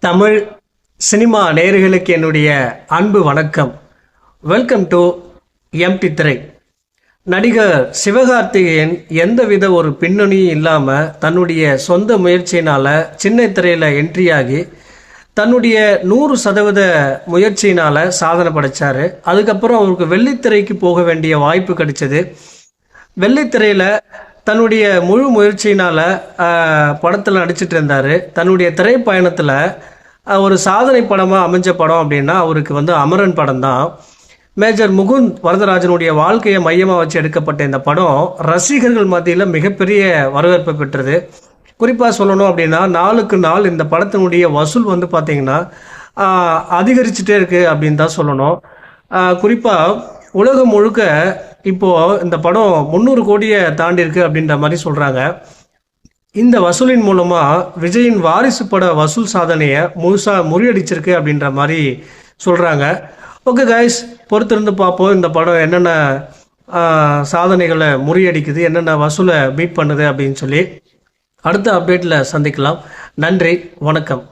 Tamil cinema நேயர்களுக்கு என்னுடைய அன்பு வணக்கம். வெல்கம் டு எம்டி திரை. நடிகர் சிவகார்த்திகேயன் எந்தவித ஒரு பின்னணியும் இல்லாமல் தன்னுடைய சொந்த முயற்சியினால் சின்ன திரையில் என்ட்ரியாகி தன்னுடைய 100% முயற்சியினால் சாதனை படைத்தார். அதுக்கப்புறம் அவருக்கு வெள்ளித்திரைக்கு போக வேண்டிய வாய்ப்பு கிடைச்சது. வெள்ளித்திரையில் தன்னுடைய முழு முயற்சியினால் படத்தில் நடிச்சிட்டு இருந்தார். தன்னுடைய திரைப்பயணத்தில் ஒரு சாதனை படமாக அமைஞ்ச படம் அப்படின்னா அவருக்கு அமரன் படம் தான். மேஜர் முகுந்த் வரதராஜனுடைய வாழ்க்கையை மையமாக வச்சு எடுக்கப்பட்ட இந்த படம் ரசிகர்கள் மத்தியில் மிகப்பெரிய வரவேற்பை பெற்றது. குறிப்பாக சொல்லணும் அப்படின்னா நாளுக்கு நாள் இந்த படத்தினுடைய வசூல் பார்த்திங்கன்னா அதிகரிச்சுட்டே இருக்குது அப்படின்னு தான் சொல்லணும். குறிப்பாக உலகம் முழுக்க இப்போது இந்த படம் 300 கோடியை தாண்டி இருக்கு அப்படின்ற மாதிரி சொல்கிறாங்க. இந்த வசூலின் மூலமாக விஜயின் வாரிசு பட வசூல் சாதனையை முழுசாக முறியடிச்சிருக்கு அப்படின்ற மாதிரி சொல்கிறாங்க. ஓகே கைஸ், பொறுத்திருந்து பார்ப்போம் இந்த படம் என்னென்ன சாதனைகளை முறியடிக்குது, என்னென்ன வசூலை பீட் பண்ணுது அப்படின்னு சொல்லி அடுத்த அப்டேட்டில் சந்திக்கலாம். நன்றி, வணக்கம்.